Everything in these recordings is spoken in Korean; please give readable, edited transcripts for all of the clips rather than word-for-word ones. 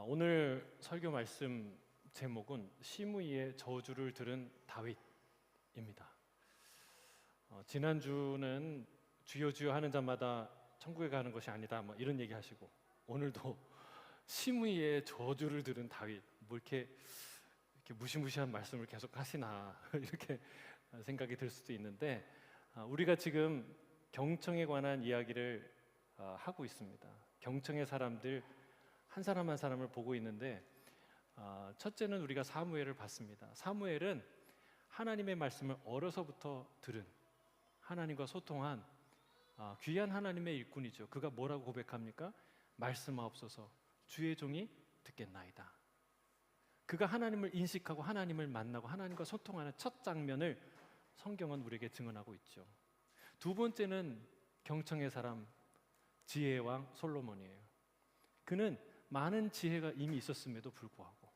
오늘 설교 말씀 제목은 시므이의 저주를 들은 다윗입니다. 지난주는 주여 주여 하는 자마다 천국에 가는 것이 아니다 이런 얘기 하시고, 오늘도 시므이의 저주를 들은 다윗, 이렇게 무시무시한 말씀을 계속 하시나 이렇게 생각이 들 수도 있는데, 우리가 지금 경청에 관한 이야기를 하고 있습니다. 경청의 사람들 한 사람 한 사람을 보고 있는데, 첫째는 우리가 사무엘을 봤습니다. 사무엘은 하나님의 말씀을 어려서부터 들은, 하나님과 소통한 귀한 하나님의 일꾼이죠. 그가 뭐라고 고백합니까? 말씀하옵소서, 주의 종이 듣겠나이다. 그가 하나님을 인식하고 하나님을 만나고 하나님과 소통하는 첫 장면을 성경은 우리에게 증언하고 있죠. 두 번째는 경청의 사람, 지혜의 왕 솔로몬이에요. 그는 많은 지혜가 이미 있었음에도 불구하고,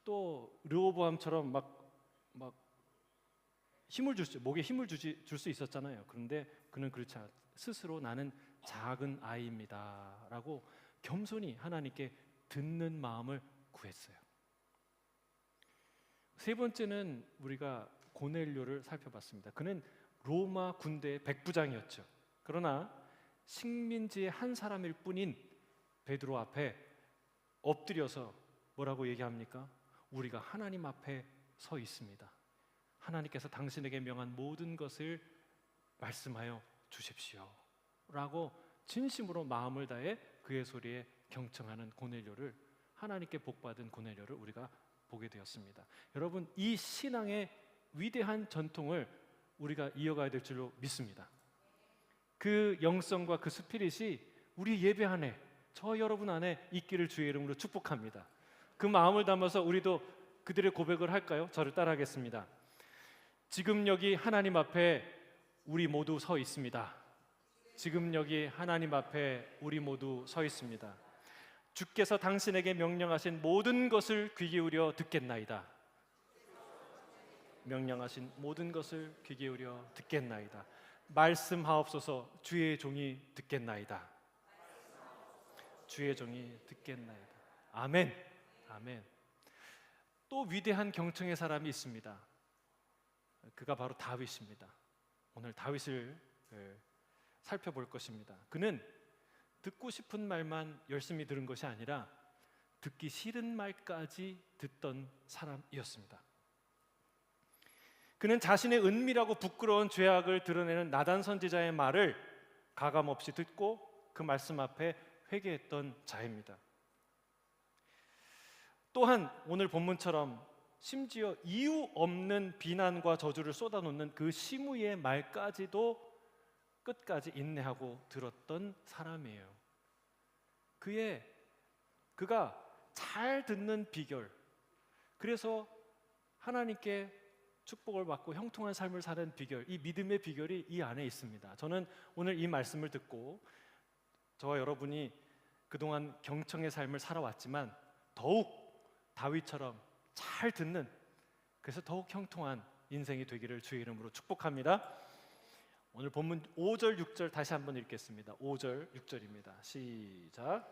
또 르호보암처럼 막 힘을 목에 힘을 줄 수 있었잖아요. 그런데 그는 그렇지 않았어요. 스스로 나는 작은 아이입니다 라고 겸손히 하나님께 듣는 마음을 구했어요. 세 번째는 우리가 고넬료를 살펴봤습니다. 그는 로마 군대의 백부장이었죠. 그러나 식민지의 한 사람일 뿐인 베드로 앞에 엎드려서 뭐라고 얘기합니까? 우리가 하나님 앞에 서 있습니다. 하나님께서 당신에게 명한 모든 것을 말씀하여 주십시오 라고 진심으로 마음을 다해 그의 소리에 경청하는 고넬료를, 하나님께 복받은 고넬료를 우리가 보게 되었습니다. 여러분, 이 신앙의 위대한 전통을 우리가 이어가야 될 줄로 믿습니다. 그 영성과 그 스피릿이 우리 예배 안에, 저 여러분 안에 있기를 주의 이름으로 축복합니다. 그 마음을 담아서 우리도 그들의 고백을 할까요? 저를 따라하겠습니다. 지금 여기 하나님 앞에 우리 모두 서 있습니다. 지금 여기 하나님 앞에 우리 모두 서 있습니다. 주께서 당신에게 명령하신 모든 것을 귀 기울여 듣겠나이다. 명령하신 모든 것을 귀 기울여 듣겠나이다. 말씀하옵소서, 주의 종이 듣겠나이다. 주의 종이 듣겠나이다. 아멘. 아멘. 또 위대한 경청의 사람이 있습니다. 그가 바로 다윗입니다. 오늘 다윗을 살펴볼 것입니다. 그는 듣고 싶은 말만 열심히 들은 것이 아니라 듣기 싫은 말까지 듣던 사람이었습니다. 그는 자신의 은밀하고 부끄러운 죄악을 드러내는 나단 선지자의 말을 가감없이 듣고 그 말씀 앞에 회개했던 자입니다. 또한 오늘 본문처럼 심지어 이유 없는 비난과 저주를 쏟아놓는 그 시므이의 말까지도 끝까지 인내하고 들었던 사람이에요. 그가 잘 듣는 비결, 그래서 하나님께 축복을 받고 형통한 삶을 사는 비결, 이 믿음의 비결이 이 안에 있습니다. 저는 오늘 이 말씀을 듣고 저와 여러분이 그동안 경청의 삶을 살아왔지만 더욱 다윗처럼 잘 듣는, 그래서 더욱 형통한 인생이 되기를 주의 이름으로 축복합니다. 오늘 본문 5절 6절 다시 한번 읽겠습니다. 5절 6절입니다. 시작.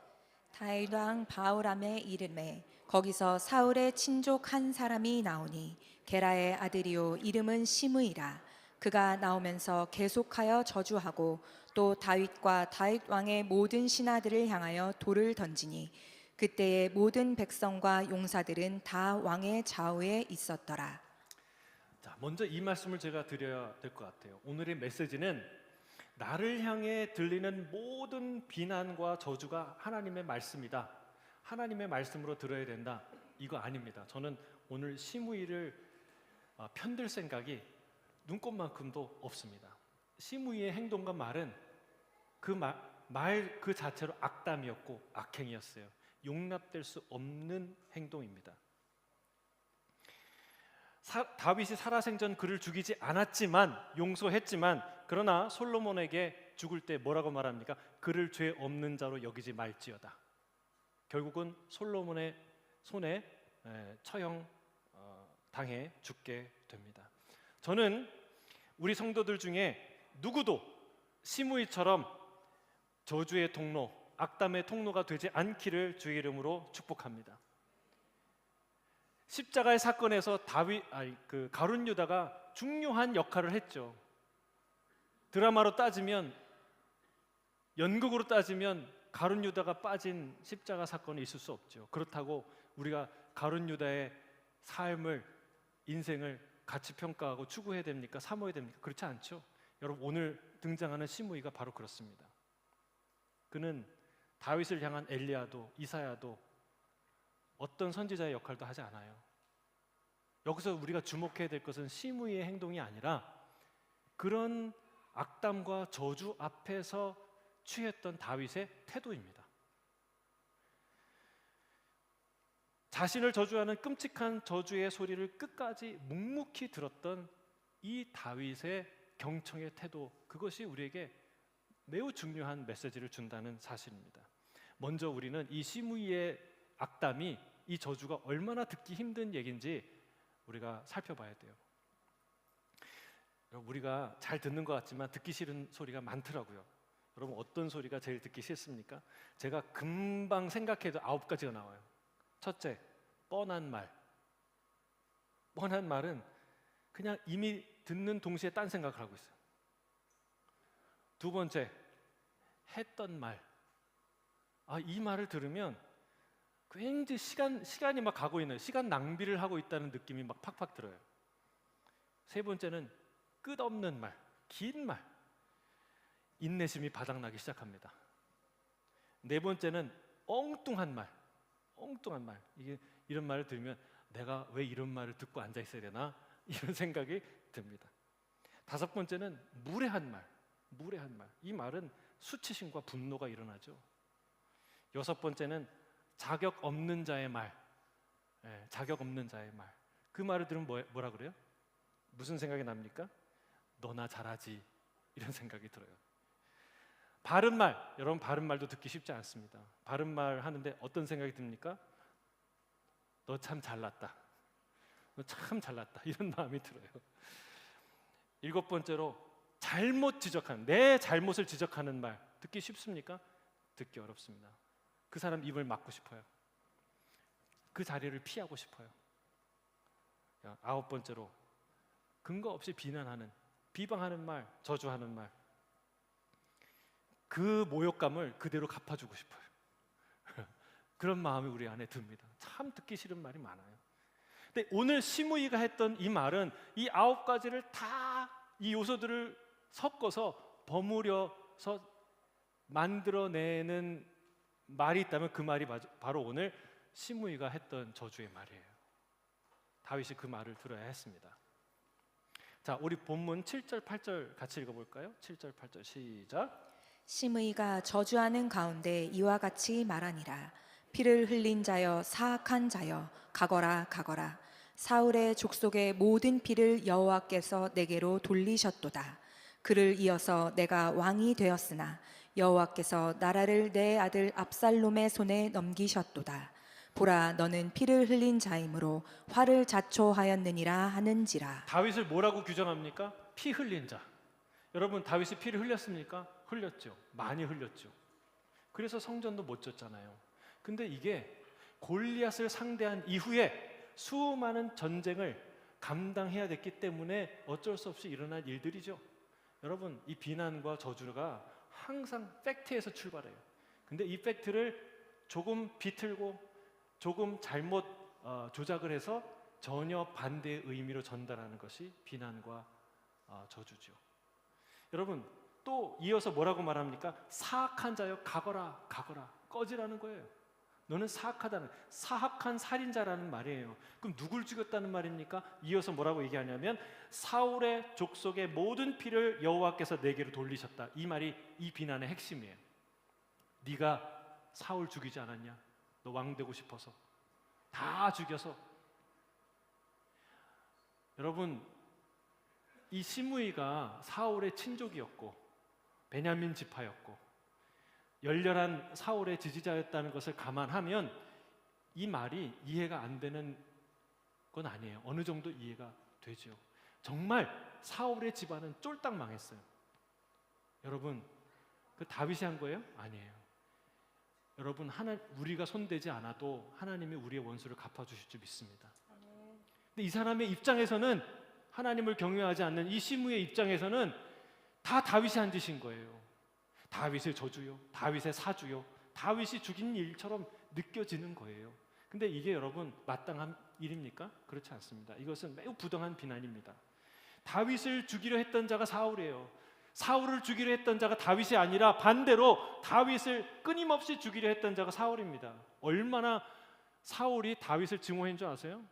다윗 왕 바후람의 이름에 거기서 사울의 친족 한 사람이 나오니 게라의 아들이요 이름은 시므이라. 그가 나오면서 계속하여 저주하고 또 다윗과 다윗 왕의 모든 신하들을 향하여 돌을 던지니 그때의 모든 백성과 용사들은 다 왕의 좌우에 있었더라. 자, 먼저 이 말씀을 제가 드려야 될 것 같아요. 오늘의 메시지는 나를 향해 들리는 모든 비난과 저주가 하나님의 말씀이다, 하나님의 말씀으로 들어야 된다, 이거 아닙니다. 저는 오늘 시므이를 편들 생각이 눈꼽만큼도 없습니다. 시므이의 행동과 말은 말 그 자체로 악담이었고 악행이었어요. 용납될 수 없는 행동입니다. 다윗이 살아생전 그를 죽이지 않았지만, 용서했지만, 그러나 솔로몬에게 죽을 때 뭐라고 말합니까? 그를 죄 없는 자로 여기지 말지어다. 결국은 솔로몬의 손에 처형 당해 죽게 됩니다. 저는 우리 성도들 중에 누구도 시므이처럼 저주의 통로, 악담의 통로가 되지 않기를 주의 이름으로 축복합니다. 십자가의 사건에서 가룟 유다가 중요한 역할을 했죠. 드라마로 따지면, 연극으로 따지면 가룟 유다가 빠진 십자가 사건이 있을 수 없죠. 그렇다고 우리가 가룟 유다의 삶을, 인생을 같이 평가하고 추구해야 됩니까? 사모해야 됩니까? 그렇지 않죠. 여러분, 오늘 등장하는 시므이가 바로 그렇습니다. 그는 다윗을 향한 엘리야도, 이사야도, 어떤 선지자의 역할도 하지 않아요. 여기서 우리가 주목해야 될 것은 시므이의 행동이 아니라 그런 악담과 저주 앞에서 취했던 다윗의 태도입니다. 자신을 저주하는 끔찍한 저주의 소리를 끝까지 묵묵히 들었던 이 다윗의 경청의 태도, 그것이 우리에게 매우 중요한 메시지를 준다는 사실입니다. 먼저 우리는 이 시므이의 악담이, 이 저주가 얼마나 듣기 힘든 얘기인지 우리가 살펴봐야 돼요. 우리가 잘 듣는 것 같지만 듣기 싫은 소리가 많더라고요. 여러분, 어떤 소리가 제일 듣기 싫습니까? 제가 금방 생각해도 9가지가 나와요. 첫째, 뻔한 말. 뻔한 말은 그냥 이미 듣는 동시에 딴 생각을 하고 있어요. 두 번째, 했던 말. 이 말을 들으면 굉장히 시간이 막 가고 있는, 시간 낭비를 하고 있다는 느낌이 막 팍팍 들어요. 세 번째는 끝없는 말, 긴 말. 인내심이 바닥나기 시작합니다. 네 번째는 엉뚱한 말, 엉뚱한 말. 이런 말을 들으면 내가 왜 이런 말을 듣고 앉아 있어야 되나? 이런 생각이 듭니다. 다섯 번째는 무례한 말, 무례한 말. 이 말은 수치심과 분노가 일어나죠. 여섯 번째는 자격 없는 자의 말, 자격 없는 자의 말. 그 말을 들으면 뭐라 그래요? 무슨 생각이 납니까? 너나 잘하지, 이런 생각이 들어요. 바른 말, 여러분, 바른 말도 듣기 쉽지 않습니다. 바른 말 하는데 어떤 생각이 듭니까? 너 참 잘났다, 너 참 잘났다, 이런 마음이 들어요. 일곱 번째로 잘못 지적하는, 내 잘못을 지적하는 말 듣기 쉽습니까? 듣기 어렵습니다. 그 사람 입을 막고 싶어요. 그 자리를 피하고 싶어요. 아홉 번째로 근거 없이 비난하는, 비방하는 말, 저주하는 말. 그 모욕감을 그대로 갚아주고 싶어요. 그런 마음이 우리 안에 듭니다. 참 듣기 싫은 말이 많아요. 근데 오늘 시므이가 했던 이 말은 이 9가지를 다, 이 요소들을 섞어서 버무려서 만들어내는 말이 있다면 그 말이 바로 오늘 시므이가 했던 저주의 말이에요. 다윗이 그 말을 들어야 했습니다. 자, 우리 본문 7절 8절 같이 읽어볼까요? 7절 8절 시작. 시므이가 저주하는 가운데 이와 같이 말하니라. 피를 흘린 자여, 사악한 자여, 가거라 가거라. 사울의 족속의 모든 피를 여호와께서 내게로 돌리셨도다. 그를 이어서 내가 왕이 되었으나 여호와께서 나라를 내 아들 압살롬의 손에 넘기셨도다. 보라, 너는 피를 흘린 자이므로 화를 자초하였느니라 하는지라. 다윗을 뭐라고 규정합니까? 피 흘린 자. 여러분, 다윗이 피를 흘렸습니까? 흘렸죠. 많이 흘렸죠. 그래서 성전도 못 졌잖아요. 근데 이게 골리앗을 상대한 이후에 수많은 전쟁을 감당해야 됐기 때문에 어쩔 수 없이 일어난 일들이죠. 여러분, 이 비난과 저주가 항상 팩트에서 출발해요. 근데 이 팩트를 조금 비틀고 조금 잘못 조작을 해서 전혀 반대의 의미로 전달하는 것이 비난과 저주죠. 여러분, 또 이어서 뭐라고 말합니까? 사악한 자여, 가거라 가거라. 꺼지라는 거예요. 너는 사악하다는, 사악한 살인자라는 말이에요. 그럼 누굴 죽였다는 말입니까? 이어서 뭐라고 얘기하냐면 사울의 족속의 모든 피를 여호와께서 내게로 돌리셨다. 이 말이 이 비난의 핵심이에요. 네가 사울 죽이지 않았냐? 너 왕 되고 싶어서 다 죽여서. 여러분, 이 시므이가 사울의 친족이었고 베냐민 지파였고 열렬한 사울의 지지자였다는 것을 감안하면 이 말이 이해가 안 되는 건 아니에요. 어느 정도 이해가 되죠. 정말 사울의 집안은 쫄딱 망했어요. 여러분, 그 다윗이 한 거예요? 아니에요. 여러분 우리가 손대지 않아도 하나님이 우리의 원수를 갚아주실 줄 믿습니다. 근데 이 사람의 입장에서는 하나님을 경외하지 않는 이 시므의 입장에서는 다 다윗이 한 짓인 거예요. 다윗의 저주요, 다윗의 사주요, 다윗이 죽인 일처럼 느껴지는 거예요. 근데 이게 여러분 마땅한 일입니까? 그렇지 않습니다. 이것은 매우 부당한 비난입니다. 다윗을 죽이려 했던 자가 사울이에요. 사울을 죽이려 했던 자가 다윗이 아니라 반대로 다윗을 끊임없이 죽이려 했던 자가 사울입니다. 얼마나 사울이 다윗을 증오한 줄 아세요?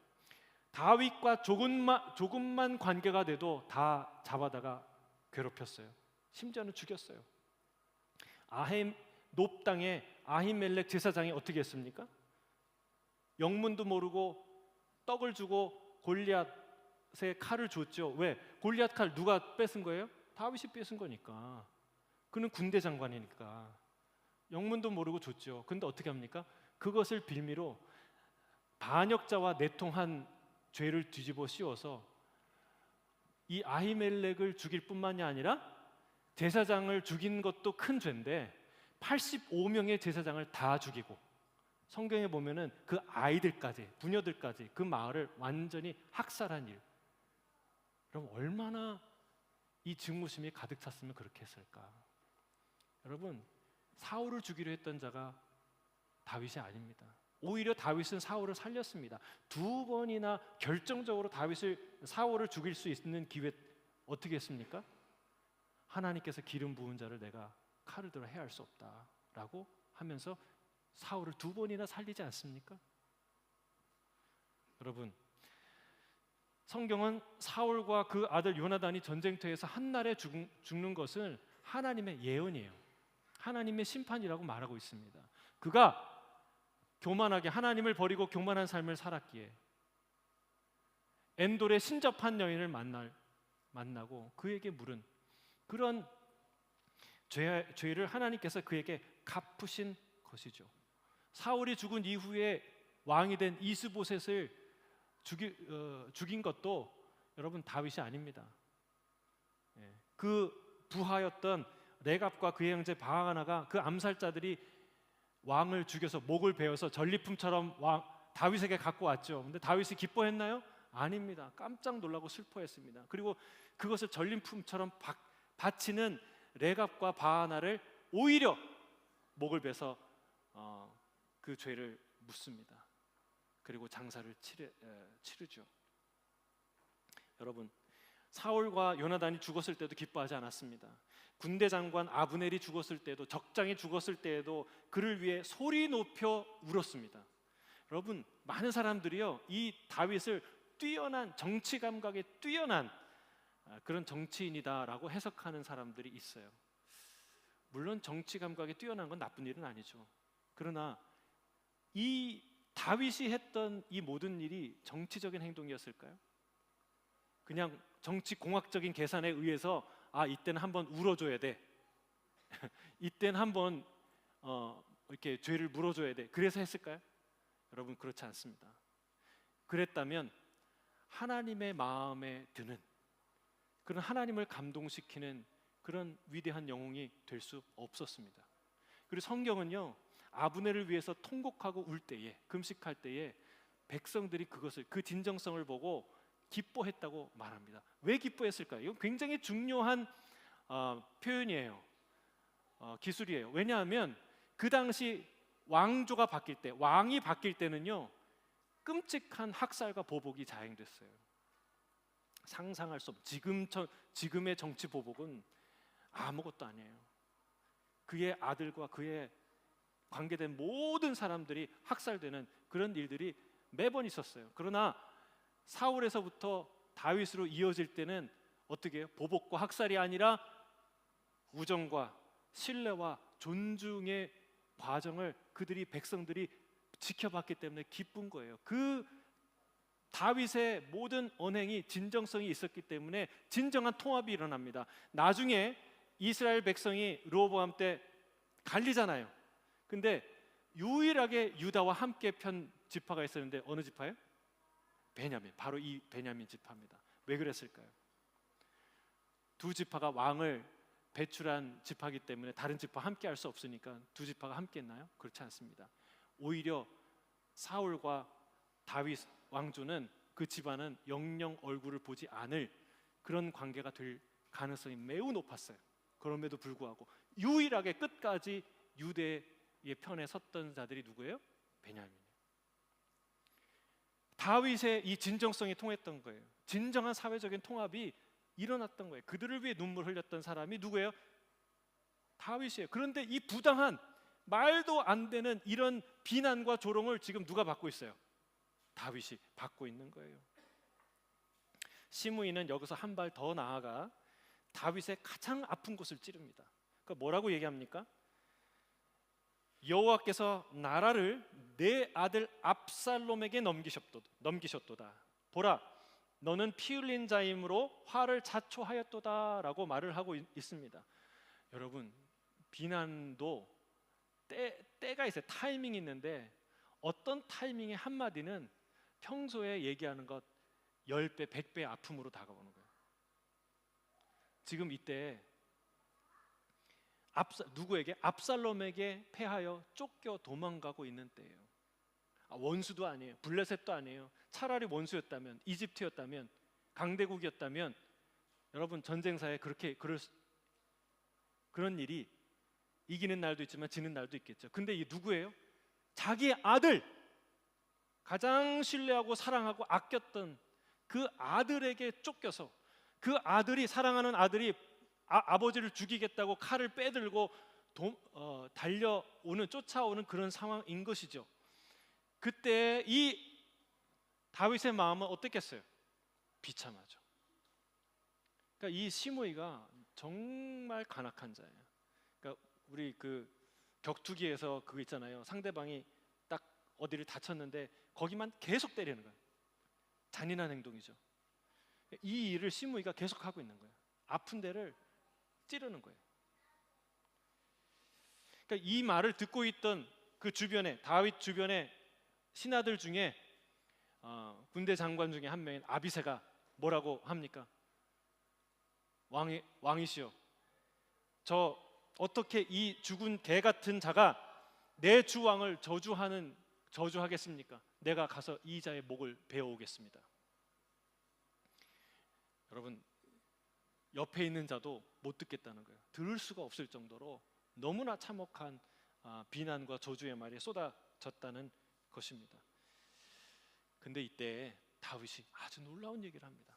다윗과 조금만 관계가 돼도 다 잡아다가 괴롭혔어요. 심지어는 죽였어요. 높 땅에 아히멜렉 제사장이 어떻게 했습니까? 영문도 모르고 떡을 주고 골리앗의 칼을 줬죠. 왜? 골리앗 칼 누가 뺏은 거예요? 다윗이 뺏은 거니까. 그는 군대 장관이니까. 영문도 모르고 줬죠. 근데 어떻게 합니까? 그것을 빌미로 반역자와 내통한 죄를 뒤집어 씌워서 이 아히멜렉을 죽일 뿐만이 아니라 제사장을 죽인 것도 큰 죄인데 85명의 제사장을 다 죽이고, 성경에 보면은 그 아이들까지, 부녀들까지 그 마을을 완전히 학살한 일. 그럼 얼마나 이 증오심이 가득 찼으면 그렇게 했을까? 여러분, 사울을 죽이려 했던 자가 다윗이 아닙니다. 오히려 다윗은 사울을 살렸습니다. 2번이나 결정적으로 사울을 죽일 수 있는 기회 어떻게 했습니까? 하나님께서 기름 부은 자를 내가 칼을 들어 해할 수 없다라고 하면서 사울을 2번이나 살리지 않습니까? 여러분, 성경은 사울과 그 아들 요나단이 전쟁터에서 한날에 죽는 것을 하나님의 예언이에요. 하나님의 심판이라고 말하고 있습니다. 그가 교만하게 하나님을 버리고 교만한 삶을 살았기에 엔돌의 신접한 여인을 만나고 그에게 물은 그런 죄를 하나님께서 그에게 갚으신 것이죠. 사울이 죽은 이후에 왕이 된 이스보셋을 죽인 것도 여러분 다윗이 아닙니다. 그 부하였던 레갑과 그의 형제 바하나가 그 암살자들이 왕을 죽여서 목을 베어서 전리품처럼 다윗에게 갖고 왔죠. 근데 다윗이 기뻐했나요? 아닙니다. 깜짝 놀라고 슬퍼했습니다. 그리고 그것을 전리품처럼 바치는 레갑과 바하나를 오히려 목을 베서 그 죄를 묻습니다. 그리고 장사를 치르죠. 여러분, 사울과 요나단이 죽었을 때도 기뻐하지 않았습니다. 군대 장관 아브넬이 죽었을 때도, 적장이 죽었을 때에도 그를 위해 소리 높여 울었습니다. 여러분, 많은 사람들이요, 이 다윗을 뛰어난 정치 감각에 뛰어난 그런 정치인이다라고 해석하는 사람들이 있어요. 물론 정치 감각에 뛰어난 건 나쁜 일은 아니죠. 그러나 이 다윗이 했던 이 모든 일이 정치적인 행동이었을까요? 그냥 정치 공학적인 계산에 의해서 이때는 한번 울어줘야 돼. 이때는 한번 이렇게 죄를 물어줘야 돼. 그래서 했을까요? 여러분, 그렇지 않습니다. 그랬다면 하나님의 마음에 드는 그런 하나님을 감동시키는 그런 위대한 영웅이 될 수 없었습니다. 그리고 성경은요, 아브넬을 위해서 통곡하고 울 때에, 금식할 때에 백성들이 그 진정성을 보고 기뻐했다고 말합니다. 왜 기뻐했을까요? 이건 굉장히 중요한 표현이에요. 기술이에요. 왜냐하면 그 당시 왕조가 바뀔 때, 왕이 바뀔 때는요, 끔찍한 학살과 보복이 자행됐어요. 상상할 수 없는 지금의 정치 보복은 아무것도 아니에요. 그의 아들과 그의 관계된 모든 사람들이 학살되는 그런 일들이 매번 있었어요. 그러나 사울에서부터 다윗으로 이어질 때는 어떻게 해요? 보복과 학살이 아니라 우정과 신뢰와 존중의 과정을 백성들이 지켜봤기 때문에 기쁜 거예요. 그 다윗의 모든 언행이 진정성이 있었기 때문에 진정한 통합이 일어납니다. 나중에 이스라엘 백성이 르호보암 때 갈리잖아요. 근데 유일하게 유다와 함께 편 지파가 있었는데 어느 지파예요? 베냐민. 바로 이 베냐민 지파입니다. 왜 그랬을까요? 두 지파가 왕을 배출한 지파이기 때문에 다른 지파 함께 할 수 없으니까 두 지파가 함께 했나요? 그렇지 않습니다. 오히려 사울과 다윗 왕조는 그 집안은 영영 얼굴을 보지 않을 그런 관계가 될 가능성이 매우 높았어요. 그럼에도 불구하고 유일하게 끝까지 유대의 편에 섰던 자들이 누구예요? 베냐민이에요. 다윗의 이 진정성이 통했던 거예요. 진정한 사회적인 통합이 일어났던 거예요. 그들을 위해 눈물 흘렸던 사람이 누구예요? 다윗이에요. 그런데 이 부당한 말도 안 되는 이런 비난과 조롱을 지금 누가 받고 있어요? 다윗이 받고 있는 거예요. 시므이는 여기서 한 발 더 나아가 다윗의 가장 아픈 곳을 찌릅니다. 그러니까 뭐라고 얘기합니까? 여호와께서 나라를 내 아들 압살롬에게 넘기셨도다. 보라, 너는 피 흘린 자이므로 화를 자초하였도다라고 말을 하고 있습니다. 여러분, 비난도 때가 있어요. 타이밍이 있는데 어떤 타이밍의 한마디는 평소에 얘기하는 것 10배, 100배의 아픔으로 다가오는 거예요. 지금 이때 누구에게? 압살롬에게 패하여 쫓겨 도망가고 있는 때예요. 원수도 아니에요. 블레셋도 아니에요. 차라리 원수였다면, 이집트였다면, 강대국이었다면 여러분 전쟁사에 그런 일이 이기는 날도 있지만 지는 날도 있겠죠. 근데 이 누구예요? 자기 아들, 가장 신뢰하고 사랑하고 아꼈던 그 아들에게 쫓겨서 그 아들이, 사랑하는 아들이 아버지를 죽이겠다고 칼을 빼들고 쫓아오는 그런 상황인 것이죠. 그때 이 다윗의 마음은 어땠겠어요? 비참하죠. 그러니까 이 시므이가 정말 간악한 자예요. 그러니까 우리 그 격투기에서 그거 있잖아요. 상대방이 딱 어디를 다쳤는데 거기만 계속 때리는 거예요. 잔인한 행동이죠. 이 일을 시므이가 계속 하고 있는 거예요. 아픈 데를 찌르는 거예요. 그러니까 이 말을 듣고 있던 그 주변에, 다윗 주변에 신하들 중에 군대 장관 중에 한 명인 아비새가 뭐라고 합니까? 왕이시여, 저 어떻게 이 죽은 개 같은 자가 내 주 왕을 저주하겠습니까? 내가 가서 이 자의 목을 베어오겠습니다. 여러분, 옆에 있는 자도 못 듣겠다는 거예요. 들을 수가 없을 정도로 너무나 참혹한 비난과 저주의 말이 쏟아졌다는 것입니다. 근데 이때 다윗이 아주 놀라운 얘기를 합니다.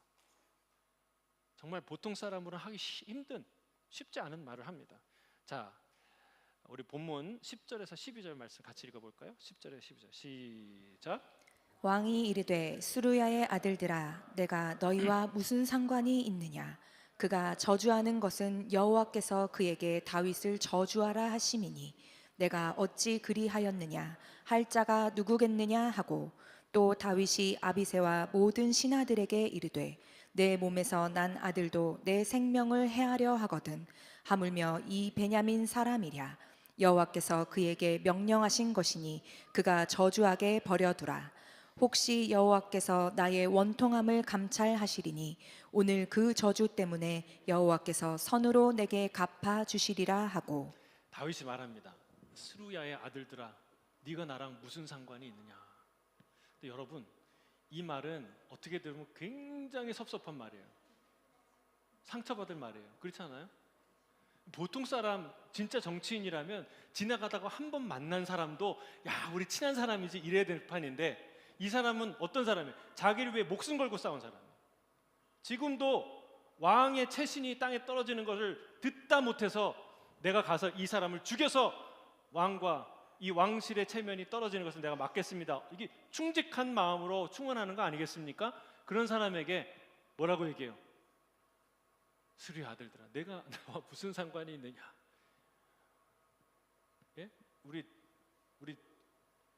정말 보통 사람으로는 하기 힘든, 쉽지 않은 말을 합니다. 자, 우리 본문 10절에서 12절 말씀 같이 읽어볼까요? 10절에서 12절 시작. 왕이 이르되 수루야의 아들들아, 내가 너희와 무슨 상관이 있느냐? 그가 저주하는 것은 여호와께서 그에게 다윗을 저주하라 하심이니 내가 어찌 그리하였느냐? 할 자가 누구겠느냐 하고, 또 다윗이 아비새와 모든 신하들에게 이르되 내 몸에서 난 아들도 내 생명을 해하려 하거든. 하물며 이 베냐민 사람이랴. 여호와께서 그에게 명령하신 것이니 그가 저주하게 버려두라. 혹시 여호와께서 나의 원통함을 감찰하시리니 오늘 그 저주 때문에 여호와께서 선으로 내게 갚아 주시리라 하고. 다윗이 말합니다. 스루야의 아들들아, 네가 나랑 무슨 상관이 있느냐? 근데 여러분, 이 말은 어떻게 들으면 굉장히 섭섭한 말이에요. 상처받을 말이에요. 그렇지 않아요? 보통 사람, 진짜 정치인이라면 지나가다가 한 번 만난 사람도 야, 우리 친한 사람이지 이래야 될 판인데, 이 사람은 어떤 사람이에요? 자기를 위해 목숨 걸고 싸운 사람이에요. 지금도 왕의 채신이 땅에 떨어지는 것을 듣다 못해서 내가 가서 이 사람을 죽여서 왕과 이 왕실의 체면이 떨어지는 것을 내가 막겠습니다. 이게 충직한 마음으로 충원하는 거 아니겠습니까? 그런 사람에게 뭐라고 얘기해요? 스루야 아들들아, 내가 나와 무슨 상관이 있느냐? 예? 우리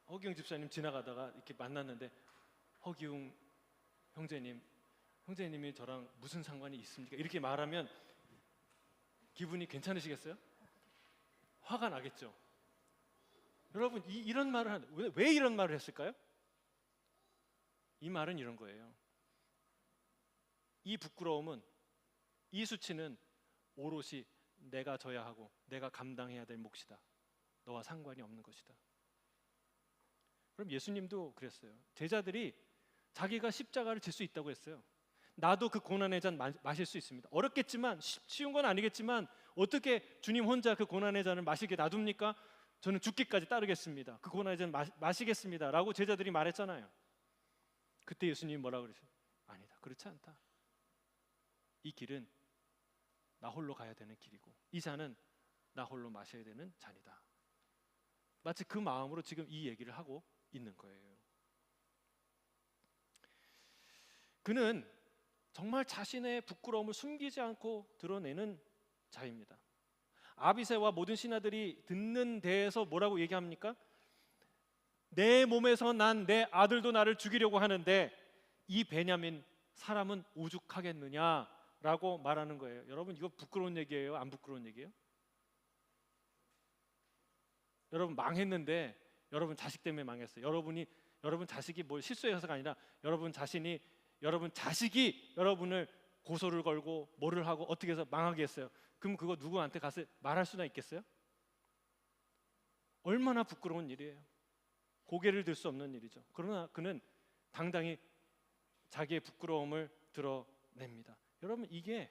허기웅 집사님 지나가다가 이렇게 만났는데, 허기웅 형제님이 저랑 무슨 상관이 있습니까? 이렇게 말하면 기분이 괜찮으시겠어요? 화가 나겠죠. 여러분, 이런 말을 왜 이런 말을 했을까요? 이 말은 이런 거예요. 이 부끄러움은, 이 수치는 오롯이 내가 져야 하고 내가 감당해야 될 몫이다. 너와 상관이 없는 것이다. 그럼 예수님도 그랬어요. 제자들이 자기가 십자가를 질 수 있다고 했어요. 나도 그 고난의 잔 마실 수 있습니다. 어렵겠지만 쉬운 건 아니겠지만 어떻게 주님 혼자 그 고난의 잔을 마시게 놔둡니까? 저는 죽기까지 따르겠습니다. 그 고난의 잔 마시겠습니다 라고 제자들이 말했잖아요. 그때 예수님이 뭐라고 그러세요? 아니다, 그렇지 않다. 이 길은 나 홀로 가야 되는 길이고 이 잔은 나 홀로 마셔야 되는 잔이다. 마치 그 마음으로 지금 이 얘기를 하고 있는 거예요. 그는 정말 자신의 부끄러움을 숨기지 않고 드러내는 자입니다. 아비새와 모든 신하들이 듣는 데에서 뭐라고 얘기합니까? 내 몸에서 난 내 아들도 나를 죽이려고 하는데 이 베냐민 사람은 오죽하겠느냐라고 말하는 거예요. 여러분, 이거 부끄러운 얘기예요? 안 부끄러운 얘기예요? 여러분, 망했는데 여러분 자식 때문에 망했어요. 여러분 자식이 뭘 실수해서가 아니라 여러분 자식이 여러분을 고소를 걸고 뭐를 하고 어떻게 해서 망하게 했어요. 그럼 그거 누구한테 가서 말할 수나 있겠어요? 얼마나 부끄러운 일이에요. 고개를 들 수 없는 일이죠. 그러나 그는 당당히 자기의 부끄러움을 드러냅니다. 여러분, 이게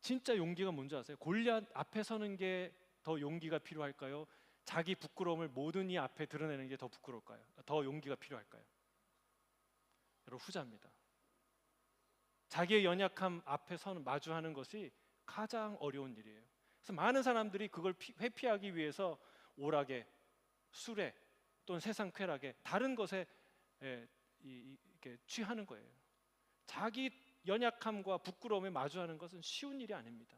진짜 용기가 뭔지 아세요? 골리앗 앞에 서는 게 더 용기가 필요할까요? 자기 부끄러움을 모든 이 앞에 드러내는 게 더 부끄러울까요? 더 용기가 필요할까요? 여러분, 후자입니다. 자기의 연약함 앞에 서는 마주하는 것이 가장 어려운 일이에요. 그래서 많은 사람들이 그걸 회피하기 위해서 오락에, 술에, 또는 세상 쾌락에, 다른 것에 이렇게 취하는 거예요. 자기 연약함과 부끄러움에 마주하는 것은 쉬운 일이 아닙니다.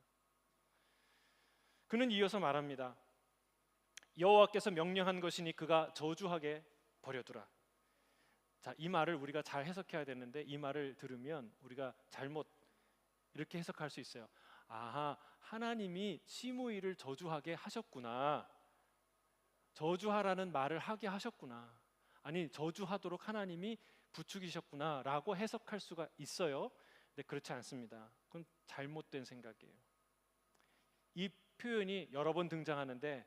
그는 이어서 말합니다. 여호와께서 명령한 것이니 그가 저주하게 버려두라. 자, 이 말을 우리가 잘 해석해야 되는데 이 말을 들으면 우리가 잘못 이렇게 해석할 수 있어요. 아하, 하나님이 시므이를 저주하게 하셨구나. 저주하라는 말을 하게 하셨구나. 아니, 저주하도록 하나님이 부추기셨구나 라고 해석할 수가 있어요. 근데 그렇지 않습니다. 그건 잘못된 생각이에요. 이 표현이 여러 번 등장하는데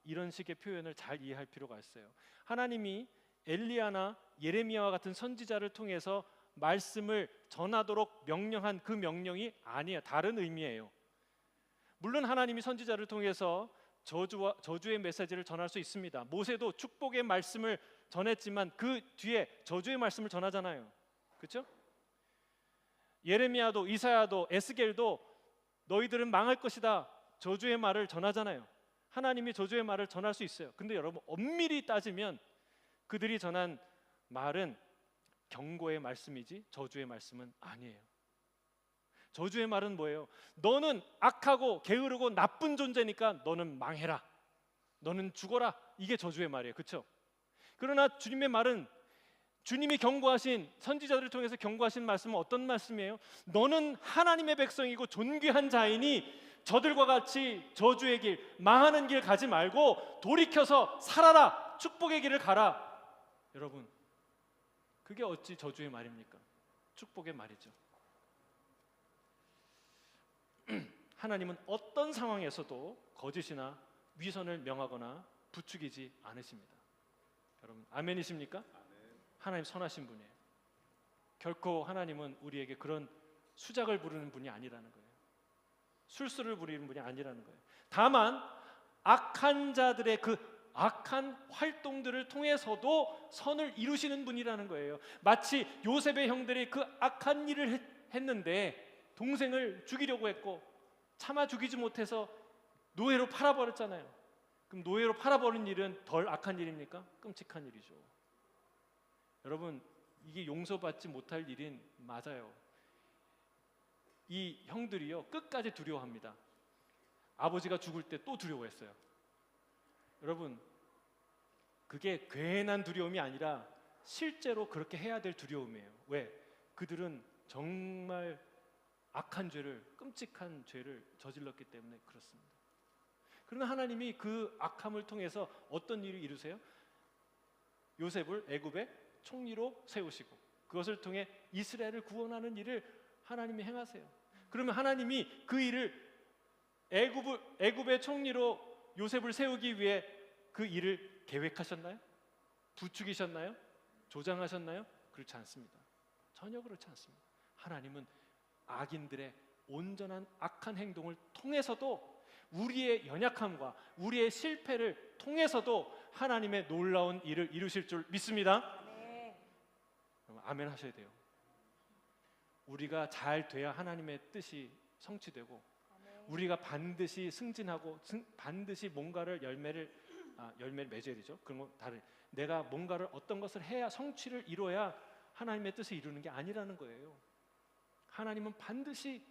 이런 식의 표현을 잘 이해할 필요가 있어요. 하나님이 엘리야나 예레미야와 같은 선지자를 통해서 말씀을 전하도록 명령한 그 명령이 아니에요. 다른 의미예요. 물론 하나님이 선지자를 통해서 저주의 메시지를 전할 수 있습니다. 모세도 축복의 말씀을 전했지만 그 뒤에 저주의 말씀을 전하잖아요. 그렇죠? 예레미야도 이사야도 에스겔도 너희들은 망할 것이다 저주의 말을 전하잖아요. 하나님이 저주의 말을 전할 수 있어요. 근데 여러분, 엄밀히 따지면 그들이 전한 말은 경고의 말씀이지 저주의 말씀은 아니에요. 저주의 말은 뭐예요? 너는 악하고 게으르고 나쁜 존재니까 너는 망해라, 너는 죽어라. 이게 저주의 말이에요. 그렇죠? 그러나 주님의 말은, 주님이 경고하신, 선지자들을 통해서 경고하신 말씀은 어떤 말씀이에요? 너는 하나님의 백성이고 존귀한 자이니 저들과 같이 저주의 길, 망하는 길 가지 말고 돌이켜서 살아라, 축복의 길을 가라. 여러분, 그게 어찌 저주의 말입니까? 축복의 말이죠. 하나님은 어떤 상황에서도 거짓이나 위선을 명하거나 부추기지 않으십니다. 여러분, 아멘이십니까? 하나님 선하신 분이에요. 결코 하나님은 우리에게 그런 수작을 부르는 분이 아니라는 거예요. 술수를 부리는 분이 아니라는 거예요. 다만 악한 자들의 그 악한 활동들을 통해서도 선을 이루시는 분이라는 거예요. 마치 요셉의 형들이 그 악한 일을 했는데 동생을 죽이려고 했고 차마 죽이지 못해서 노예로 팔아버렸잖아요. 그럼 노예로 팔아버린 일은 덜 악한 일입니까? 끔찍한 일이죠. 여러분, 이게 용서받지 못할 일인 맞아요. 이 형들이요, 끝까지 두려워합니다. 아버지가 죽을 때 또 두려워했어요. 여러분, 그게 괜한 두려움이 아니라 실제로 그렇게 해야 될 두려움이에요. 왜? 그들은 정말 악한 죄를, 끔찍한 죄를 저질렀기 때문에 그렇습니다. 그러나 하나님이 그 악함을 통해서 어떤 일을 이루세요? 요셉을 애굽의 총리로 세우시고 그것을 통해 이스라엘을 구원하는 일을 하나님이 행하세요. 그러면 하나님이 그 일을 애굽의 총리로 요셉을 세우기 위해 그 일을 계획하셨나요? 부추기셨나요? 조장하셨나요? 그렇지 않습니다. 전혀 그렇지 않습니다. 하나님은 악인들의 온전한 악한 행동을 통해서도, 우리의 연약함과 우리의 실패를 통해서도 하나님의 놀라운 일을 이루실 줄 믿습니다. 아멘 하셔야 돼요. 우리가 잘 돼야 하나님의 뜻이 성취되고, 우리가 반드시 승진하고 반드시 뭔가를 열매를 맺어야 되죠. 그런 건 다른, 내가 뭔가를 어떤 것을 해야, 성취를 이뤄야 하나님의 뜻을 이루는 게 아니라는 거예요. 하나님은 반드시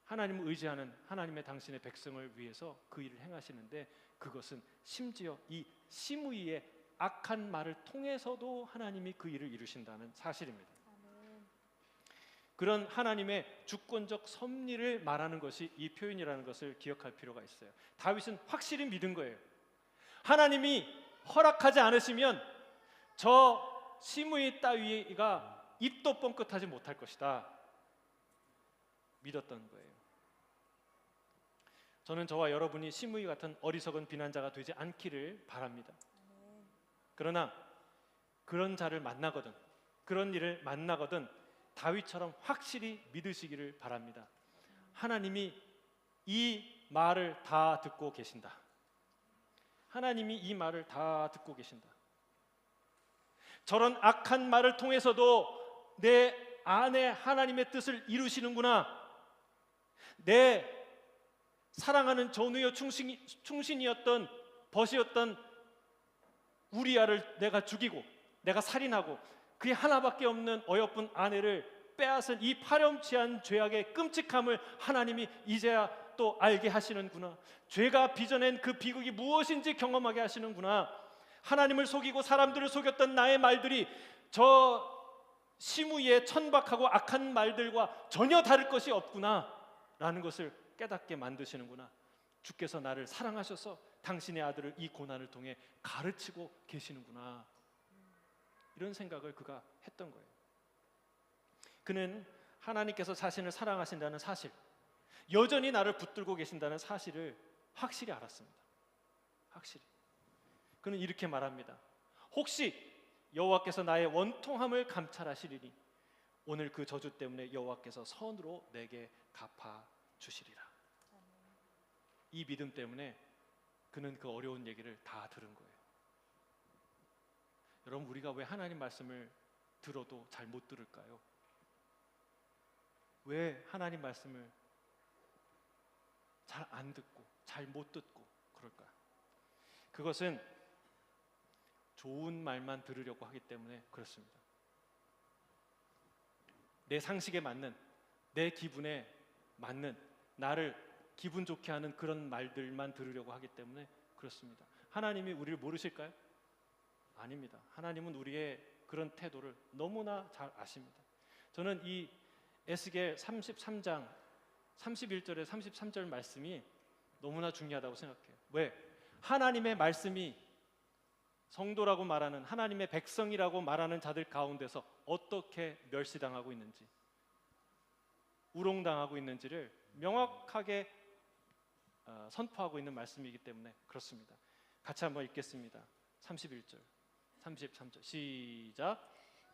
하나님을 의지하는 하나님의 당신의 백성을 위해서 그 일을 행하시는데, 그것은 심지어 이 시므이의 악한 말을 통해서도 하나님이 그 일을 이루신다는 사실입니다. 그런 하나님의 주권적 섭리를 말하는 것이 이 표현이라는 것을 기억할 필요가 있어요. 다윗은 확실히 믿은 거예요. 하나님이 허락하지 않으시면 저 시므이 따위가 입도 뻥끗하지 못할 것이다, 믿었던 거예요. 저는 저와 여러분이 시므이 같은 어리석은 비난자가 되지 않기를 바랍니다. 그러나 그런 자를 만나거든, 그런 일을 만나거든 다윗처럼 확실히 믿으시기를 바랍니다. 하나님이 이 말을 다 듣고 계신다. 하나님이 이 말을 다 듣고 계신다. 저런 악한 말을 통해서도 내 안에 하나님의 뜻을 이루시는구나. 내 사랑하는 전우여 충신이었던 벗이었던 우리아를 내가 죽이고 내가 살인하고 그의 하나밖에 없는 어여쁜 아내를 빼앗은 이 파렴치한 죄악의 끔찍함을 하나님이 이제야 또 알게 하시는구나. 죄가 빚어낸 그 비극이 무엇인지 경험하게 하시는구나. 하나님을 속이고 사람들을 속였던 나의 말들이 저 시므이의 천박하고 악한 말들과 전혀 다를 것이 없구나 라는 것을 깨닫게 만드시는구나. 주께서 나를 사랑하셔서 당신의 아들을 이 고난을 통해 가르치고 계시는구나. 이런 생각을 그가 했던 거예요. 그는 하나님께서 자신을 사랑하신다는 사실, 여전히 나를 붙들고 계신다는 사실을 확실히 알았습니다. 확실히. 그는 이렇게 말합니다. 혹시 여호와께서 나의 원통함을 감찰하시리니 오늘 그 저주 때문에 여호와께서 선으로 내게 갚아 주시리라. 이 믿음 때문에 그는 그 어려운 얘기를 다 들은 거예요. 여러분, 우리가 왜 하나님 말씀을 들어도 잘 못 들을까요? 왜 하나님 말씀을 잘 안 듣고 잘 못 듣고 그럴까요? 그것은 좋은 말만 들으려고 하기 때문에 그렇습니다. 내 상식에 맞는, 내 기분에 맞는, 나를 기분 좋게 하는 그런 말들만 들으려고 하기 때문에 그렇습니다. 하나님이 우리를 모르실까요? 아닙니다. 하나님은 우리의 그런 태도를 너무나 잘 아십니다. 저는 이 에스겔 33장 31절에 33절 말씀이 너무나 중요하다고 생각해요. 왜? 하나님의 말씀이 성도라고 말하는, 하나님의 백성이라고 말하는 자들 가운데서 어떻게 멸시당하고 있는지, 우롱당하고 있는지를 명확하게 선포하고 있는 말씀이기 때문에 그렇습니다. 같이 한번 읽겠습니다. 31절 33절 시작.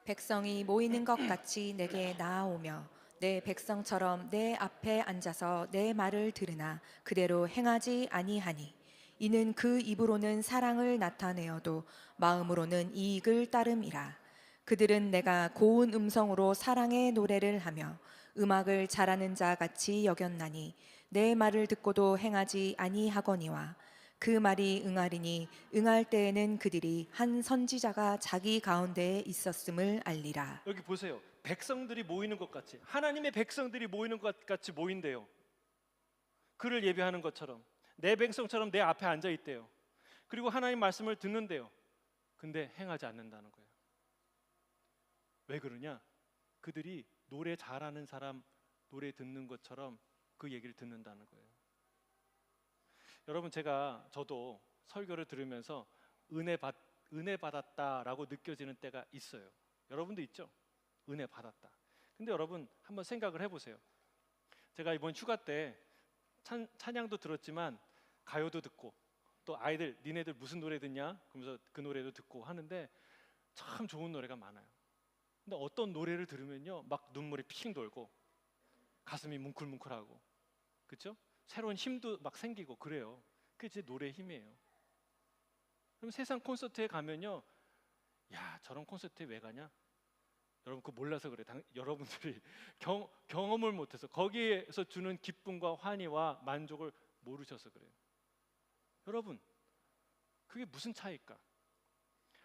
백성이 모이는 것 같이 내게 나아오며 내 백성처럼 내 앞에 앉아서 내 말을 들으나 그대로 행하지 아니하니 이는 그 입으로는 사랑을 나타내어도 마음으로는 이익을 따름이라. 그들은 내가 고운 음성으로 사랑의 노래를 하며 음악을 잘하는 자 같이 여겼나니 내 말을 듣고도 행하지 아니하거니와 그 말이 응하리니 응할 때에는 그들이 한 선지자가 자기 가운데에 있었음을 알리라. 여기 보세요. 백성들이 모이는 것 같이, 하나님의 백성들이 모이는 것 같이 모인대요. 그를 예배하는 것처럼 내 백성처럼 내 앞에 앉아 있대요. 그리고 하나님 말씀을 듣는데요. 근데 행하지 않는다는 거예요. 왜 그러냐? 그들이 노래 잘하는 사람 노래 듣는 것처럼 그 얘기를 듣는다는 거예요. 여러분, 저도 설교를 들으면서 은혜 받았다라고 느껴지는 때가 있어요. 여러분도 있죠? 은혜 받았다. 근데 여러분 한번 생각을 해보세요. 제가 이번 휴가 때 찬양도 들었지만 가요도 듣고 또 아이들 니네들 무슨 노래 듣냐? 그러면서 그 노래도 듣고 하는데 참 좋은 노래가 많아요. 근데 어떤 노래를 들으면요 막 눈물이 핑 돌고 가슴이 뭉클뭉클하고 그렇죠? 새로운 힘도 막 생기고 그래요. 그게 제 노래의 힘이에요. 그럼 세상 콘서트에 가면요 야 저런 콘서트에 왜 가냐? 여러분 그거 몰라서 그래. 여러분들이 경험을 못해서 거기에서 주는 기쁨과 환희와 만족을 모르셔서 그래요. 여러분 그게 무슨 차이일까?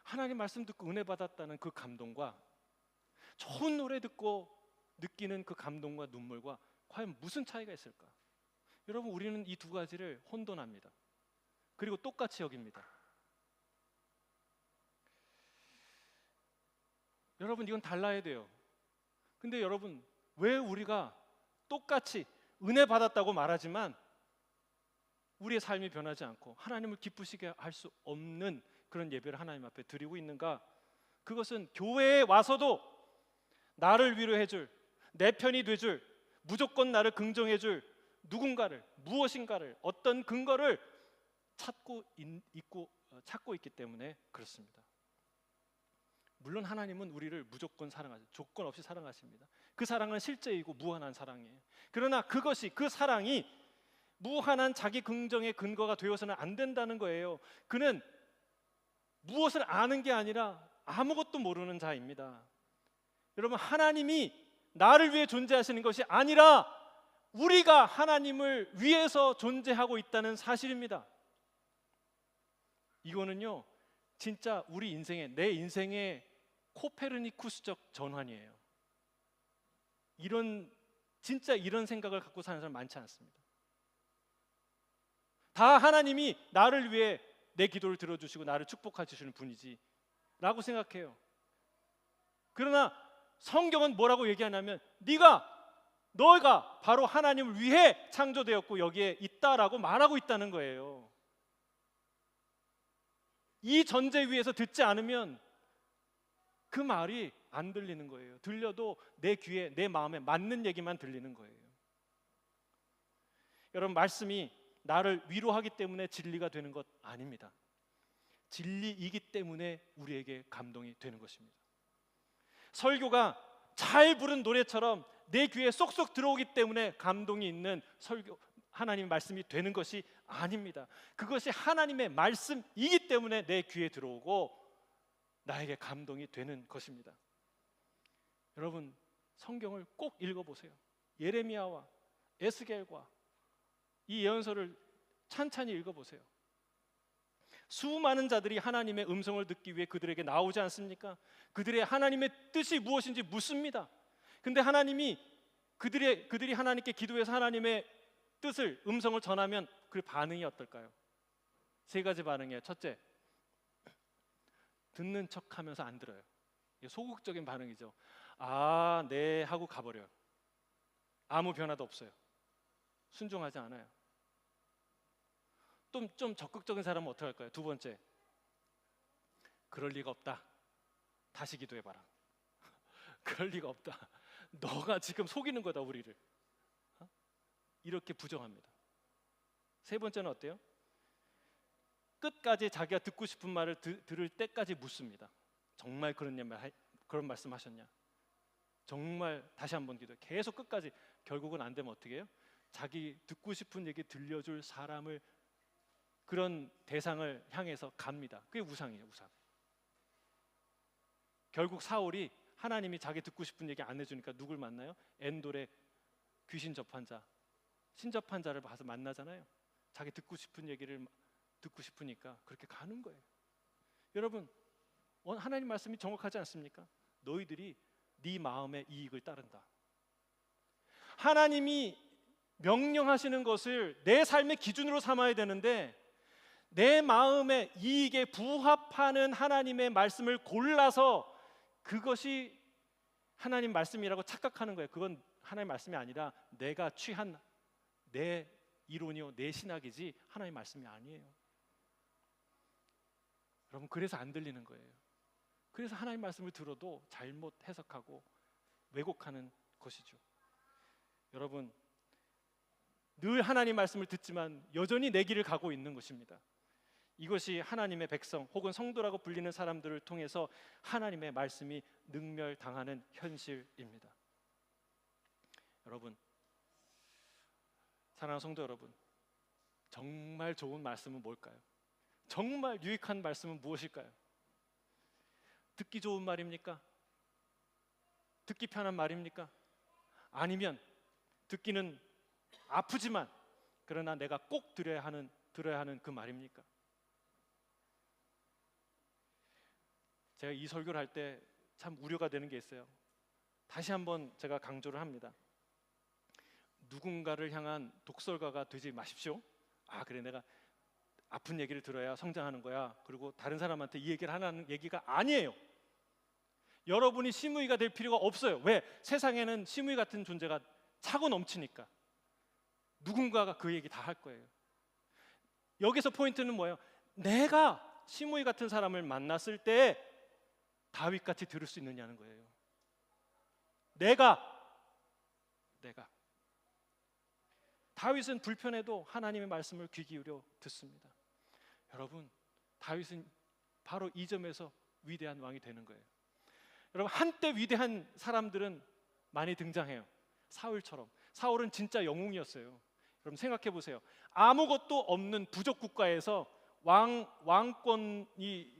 하나님 말씀 듣고 은혜 받았다는 그 감동과 좋은 노래 듣고 느끼는 그 감동과 눈물과 과연 무슨 차이가 있을까? 여러분 우리는 이 두 가지를 혼돈합니다. 그리고 똑같이 여깁니다. 여러분 이건 달라야 돼요. 근데 여러분 왜 우리가 똑같이 은혜 받았다고 말하지만 우리의 삶이 변하지 않고 하나님을 기쁘시게 할 수 없는 그런 예배를 하나님 앞에 드리고 있는가? 그것은 교회에 와서도 나를 위로해줄, 내 편이 돼줄, 무조건 나를 긍정해줄 누군가를, 무엇인가를, 어떤 근거를 찾고 있기 때문에 그렇습니다. 물론 하나님은 우리를 무조건 사랑하죠. 조건 없이 사랑하십니다. 그 사랑은 실제이고 무한한 사랑이에요. 그러나 그 사랑이 무한한 자기 긍정의 근거가 되어서는 안 된다는 거예요. 그는 무엇을 아는 게 아니라 아무것도 모르는 자입니다. 여러분 하나님이 나를 위해 존재하시는 것이 아니라 우리가 하나님을 위해서 존재하고 있다는 사실입니다. 이거는요 진짜 우리 인생의 내 인생의 코페르니쿠스적 전환이에요. 진짜 이런 생각을 갖고 사는 사람 많지 않습니다. 다 하나님이 나를 위해 내 기도를 들어주시고 나를 축복해 주시는 분이지 라고 생각해요. 그러나 성경은 뭐라고 얘기하냐면 너희가 바로 하나님을 위해 창조되었고 여기에 있다라고 말하고 있다는 거예요. 이 전제 위에서 듣지 않으면 그 말이 안 들리는 거예요. 들려도 내 귀에 내 마음에 맞는 얘기만 들리는 거예요. 여러분 말씀이 나를 위로하기 때문에 진리가 되는 것 아닙니다. 진리이기 때문에 우리에게 감동이 되는 것입니다. 설교가 잘 부른 노래처럼 내 귀에 쏙쏙 들어오기 때문에 감동이 있는 설교 하나님의 말씀이 되는 것이 아닙니다. 그것이 하나님의 말씀이기 때문에 내 귀에 들어오고 나에게 감동이 되는 것입니다. 여러분 성경을 꼭 읽어보세요. 예레미야와 에스겔과 이 예언서를 찬찬히 읽어보세요. 수많은 자들이 하나님의 음성을 듣기 위해 그들에게 나오지 않습니까? 그들의 하나님의 뜻이 무엇인지 묻습니다. 근데 하나님이 그들이 하나님께 기도해서 하나님의 뜻을 음성을 전하면 그 반응이 어떨까요? 세 가지 반응이에요. 첫째, 듣는 척하면서 안 들어요. 이게 소극적인 반응이죠. 아, 네 하고 가버려요. 아무 변화도 없어요. 순종하지 않아요. 좀 적극적인 사람은 어떻게 할까요? 두 번째, 그럴 리가 없다. 다시 기도해봐라. 그럴 리가 없다. 너가 지금 속이는 거다 우리를. 이렇게 부정합니다. 세 번째는 어때요? 끝까지 자기가 듣고 싶은 말을 들을 때까지 묻습니다. 정말 그런 말씀하셨냐? 정말 다시 한번 기도해. 계속 끝까지. 결국은 안 되면 어떻게 해요? 자기 듣고 싶은 얘기 들려줄 사람을 그런 대상을 향해서 갑니다. 그게 우상이에요. 우상. 결국 사울이 하나님이 자기 듣고 싶은 얘기 안 해주니까 누굴 만나요? 엔돌의 귀신 접한 자, 신접한 자를 봐서 만나잖아요. 자기 듣고 싶은 얘기를 듣고 싶으니까 그렇게 가는 거예요. 여러분 하나님 말씀이 정확하지 않습니까? 너희들이 네 마음의 이익을 따른다. 하나님이 명령하시는 것을 내 삶의 기준으로 삼아야 되는데 내 마음의 이익에 부합하는 하나님의 말씀을 골라서 그것이 하나님 말씀이라고 착각하는 거예요. 그건 하나님 말씀이 아니라 내가 취한 내 이론이요 내 신학이지 하나님 말씀이 아니에요. 여러분 그래서 안 들리는 거예요. 그래서 하나님 말씀을 들어도 잘못 해석하고 왜곡하는 것이죠. 여러분 늘 하나님 말씀을 듣지만 여전히 내 길을 가고 있는 것입니다. 이것이 하나님의 백성 혹은 성도라고 불리는 사람들을 통해서 하나님의 말씀이 능멸당하는 현실입니다. 여러분, 사랑하는 성도 여러분, 정말 좋은 말씀은 뭘까요? 정말 유익한 말씀은 무엇일까요? 듣기 좋은 말입니까? 듣기 편한 말입니까? 아니면 듣기는 아프지만 그러나 내가 꼭 들어야 하는 그 말입니까? 제가 이 설교를 할 때 참 우려가 되는 게 있어요. 다시 한번 제가 강조를 합니다. 누군가를 향한 독설가가 되지 마십시오. 아, 그래, 내가 아픈 얘기를 들어야 성장하는 거야. 그리고 다른 사람한테 이 얘기를 하는 얘기가 아니에요. 여러분이 시므이가 될 필요가 없어요. 왜? 세상에는 시므이 같은 존재가 차고 넘치니까. 누군가가 그 얘기 다 할 거예요. 여기서 포인트는 뭐예요? 내가 시므이 같은 사람을 만났을 때 다윗같이 들을 수 있느냐는 거예요. 내가 다윗은 불편해도 하나님의 말씀을 귀 기울여 듣습니다. 여러분, 다윗은 바로 이 점에서 위대한 왕이 되는 거예요. 여러분, 한때 위대한 사람들은 많이 등장해요. 사울처럼. 사울은 진짜 영웅이었어요. 여러분 생각해 보세요. 아무것도 없는 부족 국가에서 왕권이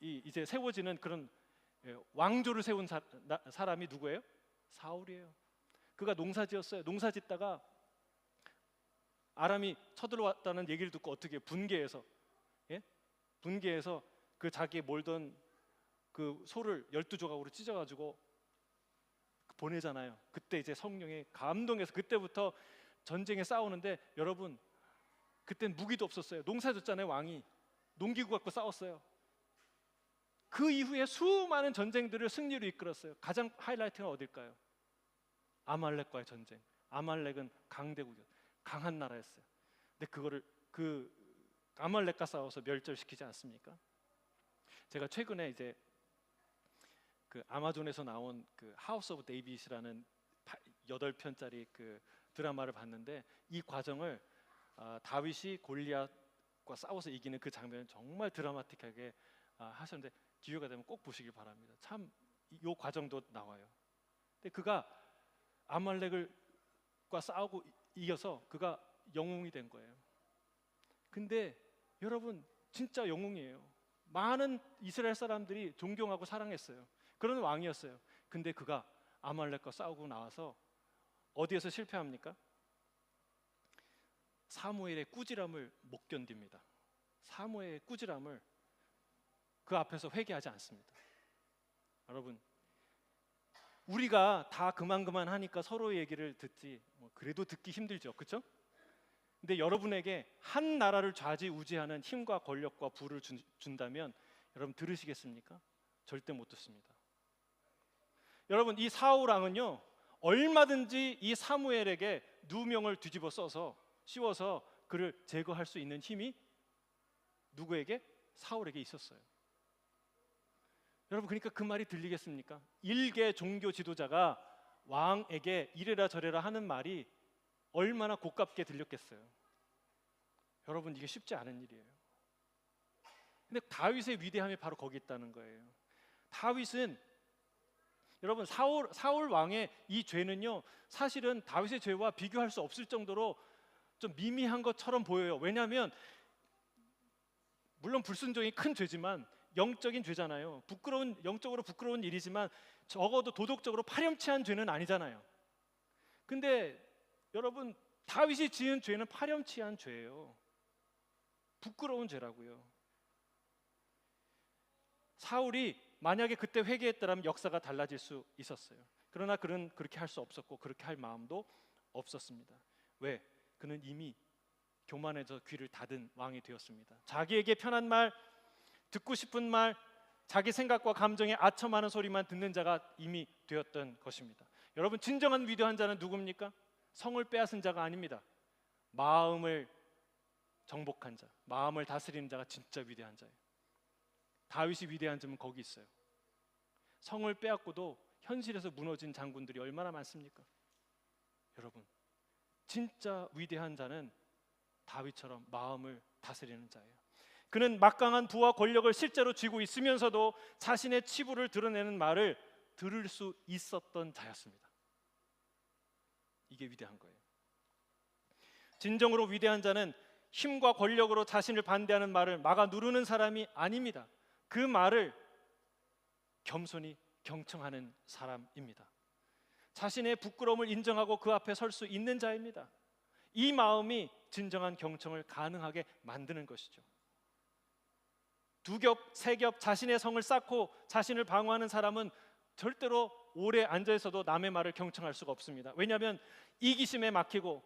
이제 세워지는 그런 왕조를 세운 사람이 누구예요? 사울이에요. 그가 농사지었어요. 농사짓다가 아람이 쳐들어왔다는 얘기를 듣고 어떻게 분개해서 그 자기의 몰던 그 소를 12조각으로 찢어가지고 보내잖아요. 그때 이제 성령이 감동해서 그때부터 전쟁에 싸우는데, 여러분 그땐 무기도 없었어요. 농사졌잖아요. 왕이 농기구 갖고 싸웠어요. 그 이후에 수많은 전쟁들을 승리로 이끌었어요. 가장 하이라이트가 어딜까요? 아말렉과의 전쟁. 아말렉은 강대국이었어요. 강한 나라였어요. 근데 그거를 그 아말렉과 싸워서 멸절시키지 않습니까? 제가 최근에 이제 그 아마존에서 나온 그 하우스 오브 데이빗이라는 8편짜리 그 드라마를 봤는데, 이 과정을 다윗이 골리앗과 싸워서 이기는 그 장면을 정말 드라마틱하게 하셨는데, 기회가 되면 꼭 보시길 바랍니다. 참 이 과정도 나와요. 근데 그가 아말렉과 싸우고 이겨서 그가 영웅이 된 거예요. 근데 여러분 진짜 영웅이에요. 많은 이스라엘 사람들이 존경하고 사랑했어요. 그런 왕이었어요. 근데 그가 아말렉과 싸우고 나와서 어디에서 실패합니까? 사무엘의 꾸지람을 못 견딥니다. 사무엘의 꾸지람을 그 앞에서 회개하지 않습니다. 여러분, 우리가 다 그만 하니까 서로의 얘기를 듣지 그래도 듣기 힘들죠, 그렇죠? 근데 여러분에게 한 나라를 좌지우지하는 힘과 권력과 부를 준다면 여러분 들으시겠습니까? 절대 못 듣습니다. 여러분, 이 사울 왕은요 얼마든지 이 사무엘에게 누명을 뒤집어 씌워서 그를 제거할 수 있는 힘이 누구에게? 사울에게 있었어요. 여러분, 그러니까 그 말이 들리겠습니까? 일개 종교 지도자가 왕에게 이래라 저래라 하는 말이 얼마나 고깝게 들렸겠어요. 여러분, 이게 쉽지 않은 일이에요. 근데 다윗의 위대함이 바로 거기 있다는 거예요. 다윗은 여러분 사울 왕의 이 죄는요 사실은 다윗의 죄와 비교할 수 없을 정도로 좀 미미한 것처럼 보여요. 왜냐하면 물론 불순종이 큰 죄지만 영적인 죄잖아요. 영적으로 부끄러운 일이지만 적어도 도덕적으로 파렴치한 죄는 아니잖아요. 근데 여러분, 다윗이 지은 죄는 파렴치한 죄예요. 부끄러운 죄라고요. 사울이 만약에 그때 회개했더라면 역사가 달라질 수 있었어요. 그러나 그는 그렇게 할 수 없었고 그렇게 할 마음도 없었습니다. 왜? 그는 이미 교만해져 귀를 닫은 왕이 되었습니다. 자기에게 편한 말, 듣고 싶은 말, 자기 생각과 감정에 아첨하는 소리만 듣는 자가 이미 되었던 것입니다. 여러분, 진정한 위대한 자는 누굽니까? 성을 빼앗은 자가 아닙니다. 마음을 정복한 자, 마음을 다스리는 자가 진짜 위대한 자예요. 다윗이 위대한 점은 거기 있어요. 성을 빼앗고도 현실에서 무너진 장군들이 얼마나 많습니까? 여러분, 진짜 위대한 자는 다윗처럼 마음을 다스리는 자예요. 그는 막강한 부와 권력을 실제로 쥐고 있으면서도 자신의 치부를 드러내는 말을 들을 수 있었던 자였습니다. 이게 위대한 거예요. 진정으로 위대한 자는 힘과 권력으로 자신을 반대하는 말을 막아 누르는 사람이 아닙니다. 그 말을 겸손히 경청하는 사람입니다. 자신의 부끄러움을 인정하고 그 앞에 설 수 있는 자입니다. 이 마음이 진정한 경청을 가능하게 만드는 것이죠. 두 겹, 세 겹 자신의 성을 쌓고 자신을 방어하는 사람은 절대로 오래 앉아 있어도 남의 말을 경청할 수가 없습니다. 왜냐하면 이기심에 막히고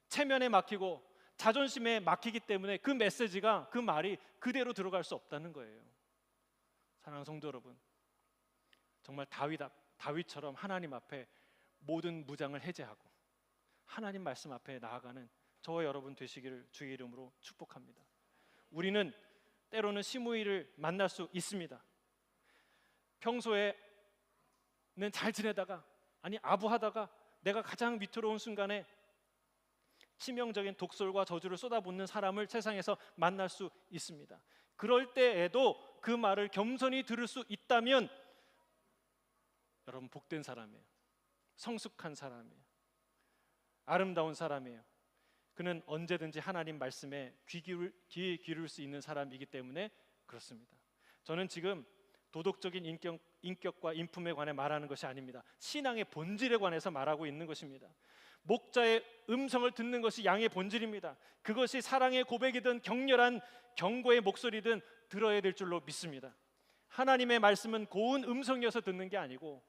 체면에 막히고 자존심에 막히기 때문에 그 메시지가, 그 말이 그대로 들어갈 수 없다는 거예요. 사랑하는 성도 여러분, 정말 다윗처럼 하나님 앞에 모든 무장을 해제하고 하나님 말씀 앞에 나아가는 저와 여러분 되시기를 주의 이름으로 축복합니다. 우리는 때로는 시므이를 만날 수 있습니다. 평소에는 잘 지내다가, 아니 아부하다가 내가 가장 위태로운 순간에 치명적인 독설과 저주를 쏟아붓는 사람을 세상에서 만날 수 있습니다. 그럴 때에도 그 말을 겸손히 들을 수 있다면 여러분 복된 사람이에요. 성숙한 사람이에요. 아름다운 사람이에요. 그는 언제든지 하나님 말씀에 귀 기울일 수 있는 사람이기 때문에 그렇습니다. 저는 지금 도덕적인 인격과 인품에 관해 말하는 것이 아닙니다. 신앙의 본질에 관해서 말하고 있는 것입니다. 목자의 음성을 듣는 것이 양의 본질입니다. 그것이 사랑의 고백이든 격렬한 경고의 목소리든 들어야 될 줄로 믿습니다. 하나님의 말씀은 고운 음성이어서 듣는 게 아니고,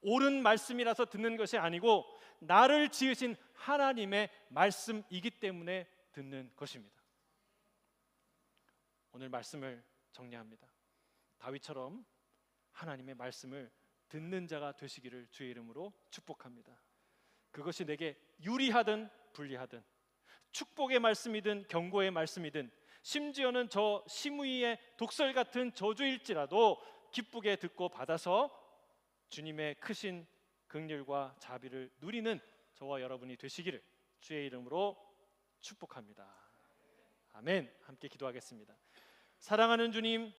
옳은 말씀이라서 듣는 것이 아니고, 나를 지으신 하나님의 말씀이기 때문에 듣는 것입니다. 오늘 말씀을 정리합니다. 다윗처럼 하나님의 말씀을 듣는 자가 되시기를 주의 이름으로 축복합니다. 그것이 내게 유리하든 불리하든, 축복의 말씀이든 경고의 말씀이든, 심지어는 저 시므이의 독설 같은 저주일지라도 기쁘게 듣고 받아서 주님의 크신 긍휼과 자비를 누리는 저와 여러분이 되시기를 주의 이름으로 축복합니다. 아멘. 함께 기도하겠습니다. 사랑하는 주님,